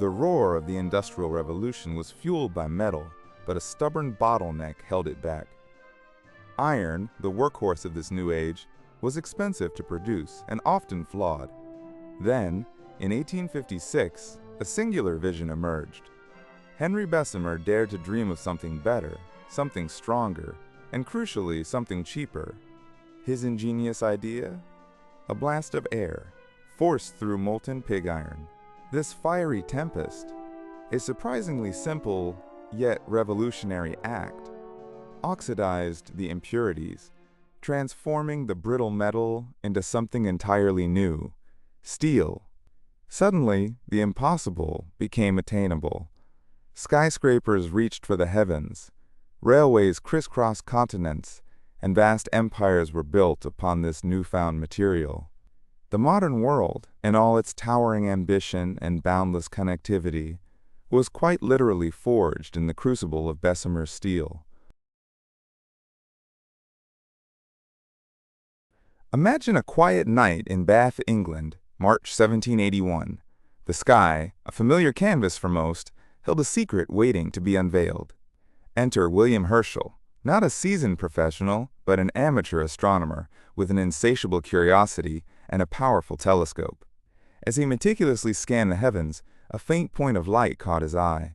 The roar of the Industrial Revolution was fueled by metal, but a stubborn bottleneck held it back. Iron, the workhorse of this new age, was expensive to produce and often flawed. Then, in 1856, a singular vision emerged. Henry Bessemer dared to dream of something better, something stronger, and crucially, something cheaper. His ingenious idea? A blast of air, forced through molten pig iron. This fiery tempest, a surprisingly simple, yet revolutionary act, oxidized the impurities, transforming the brittle metal into something entirely new, steel. Suddenly, the impossible became attainable. Skyscrapers reached for the heavens, railways crisscrossed continents, and vast empires were built upon this newfound material. The modern world, in all its towering ambition and boundless connectivity, was quite literally forged in the crucible of Bessemer steel. Imagine a quiet night in Bath, England, March 1781. The sky, a familiar canvas for most, held a secret waiting to be unveiled. Enter William Herschel, not a seasoned professional, but an amateur astronomer with an insatiable curiosity and a powerful telescope. As he meticulously scanned the heavens, a faint point of light caught his eye.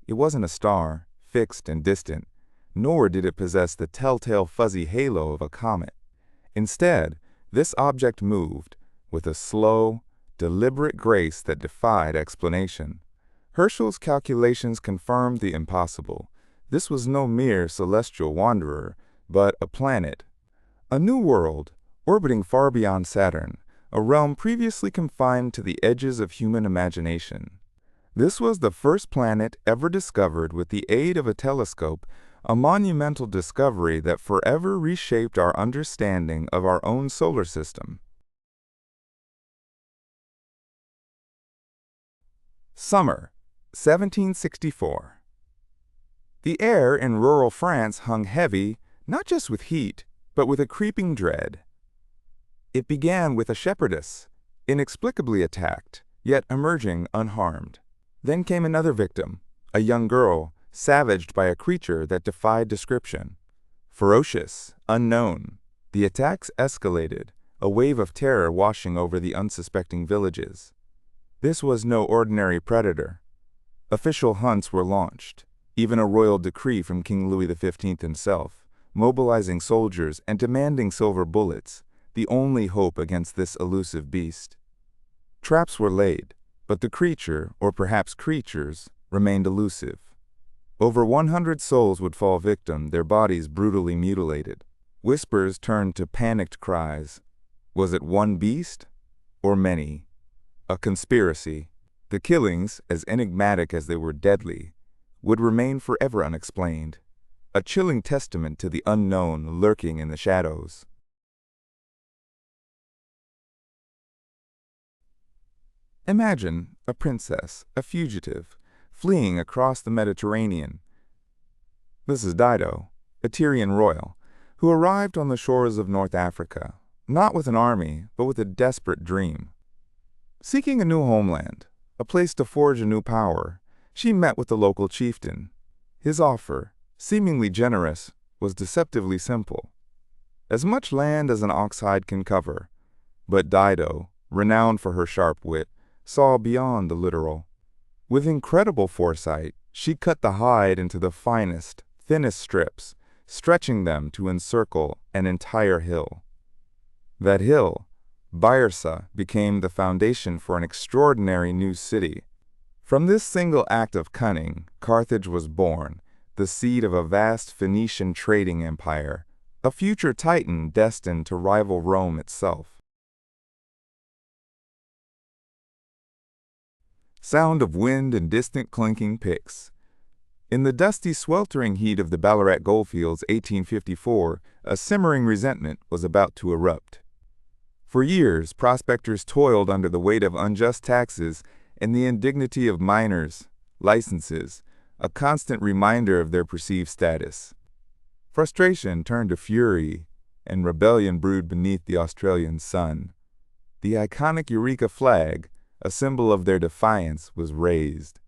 It wasn't a star, fixed and distant, nor did it possess the telltale fuzzy halo of a comet. Instead, this object moved with a slow, deliberate grace that defied explanation. Herschel's calculations confirmed the impossible. This was no mere celestial wanderer, but a planet, a new world, orbiting far beyond Saturn, a realm previously confined to the edges of human imagination. This was the first planet ever discovered with the aid of a telescope, a monumental discovery that forever reshaped our understanding of our own solar system. Summer, 1764. The air in rural France hung heavy, not just with heat, but with a creeping dread. It began with a shepherdess, inexplicably attacked, yet emerging unharmed. Then came another victim, a young girl, savaged by a creature that defied description. Ferocious, unknown, the attacks escalated, a wave of terror washing over the unsuspecting villages. This was no ordinary predator. Official hunts were launched, even a royal decree from King Louis XV himself, mobilizing soldiers and demanding silver bullets, the only hope against this elusive beast. Traps were laid, but the creature, or perhaps creatures, remained elusive. Over 100 souls would fall victim, their bodies brutally mutilated. Whispers turned to panicked cries. Was it one beast, or many? A conspiracy. The killings, as enigmatic as they were deadly, would remain forever unexplained, a chilling testament to the unknown lurking in the shadows. Imagine a princess, a fugitive, fleeing across the Mediterranean. This is Dido, a Tyrian royal, who arrived on the shores of North Africa, not with an army, but with a desperate dream. Seeking a new homeland, a place to forge a new power, she met with the local chieftain. His offer, seemingly generous, was deceptively simple. As much land as an ox hide can cover. But Dido, renowned for her sharp wit, saw beyond the literal. With incredible foresight, she cut the hide into the finest, thinnest strips, stretching them to encircle an entire hill. That hill, Byrsa, became the foundation for an extraordinary new city. From this single act of cunning, Carthage was born, the seed of a vast Phoenician trading empire, a future titan destined to rival Rome itself. Sound of wind and distant clinking picks. In the dusty, sweltering heat of the Ballarat goldfields 1854, a simmering resentment was about to erupt. For years, prospectors toiled under the weight of unjust taxes and the indignity of miners, licenses, a constant reminder of their perceived status. Frustration turned to fury, and rebellion brewed beneath the Australian sun. The iconic Eureka flag, a symbol of their defiance, was raised.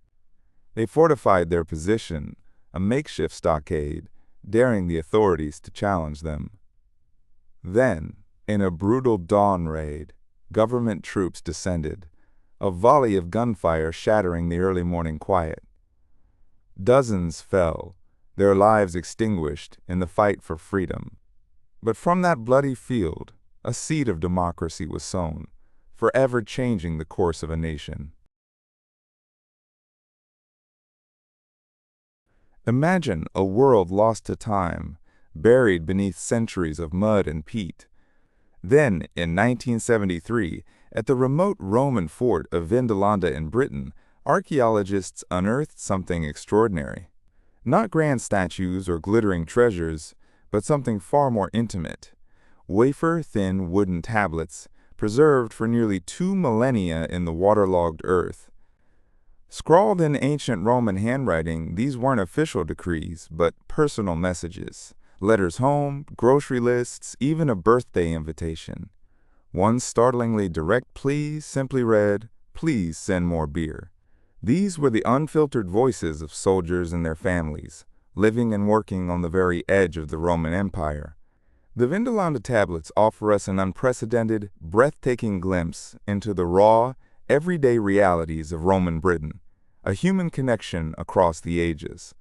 They fortified their position, a makeshift stockade, daring the authorities to challenge them. Then, in a brutal dawn raid, government troops descended, a volley of gunfire shattering the early morning quiet. Dozens fell, their lives extinguished in the fight for freedom. But from that bloody field, a seed of democracy was sown, forever changing the course of a nation. Imagine a world lost to time, buried beneath centuries of mud and peat. Then, in 1973, at the remote Roman fort of Vindolanda in Britain, archaeologists unearthed something extraordinary. Not grand statues or glittering treasures, but something far more intimate. Wafer-thin wooden tablets, preserved for nearly 2 millennia in the waterlogged earth. Scrawled in ancient Roman handwriting, these weren't official decrees, but personal messages. Letters home, grocery lists, even a birthday invitation. One startlingly direct plea simply read, "Please send more beer." These were the unfiltered voices of soldiers and their families, living and working on the very edge of the Roman Empire. The Vindolanda Tablets offer us an unprecedented, breathtaking glimpse into the raw, everyday realities of Roman Britain, a human connection across the ages.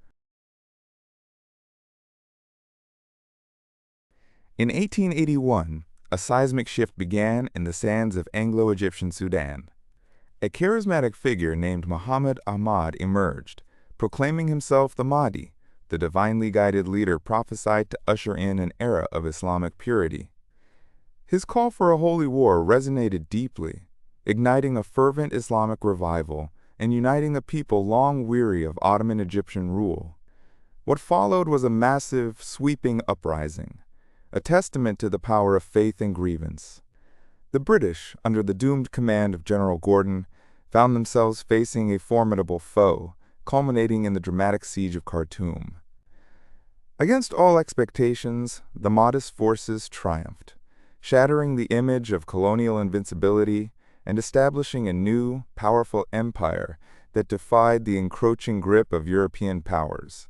In 1881, a seismic shift began in the sands of Anglo-Egyptian Sudan. A charismatic figure named Muhammad Ahmad emerged, proclaiming himself the Mahdi, the divinely guided leader prophesied to usher in an era of Islamic purity. His call for a holy war resonated deeply, igniting a fervent Islamic revival and uniting a people long weary of Ottoman Egyptian rule. What followed was a massive, sweeping uprising, a testament to the power of faith and grievance. The British, under the doomed command of General Gordon, found themselves facing a formidable foe, culminating in the dramatic siege of Khartoum. Against all expectations, the Mahdist forces triumphed, shattering the image of colonial invincibility and establishing a new, powerful empire that defied the encroaching grip of European powers.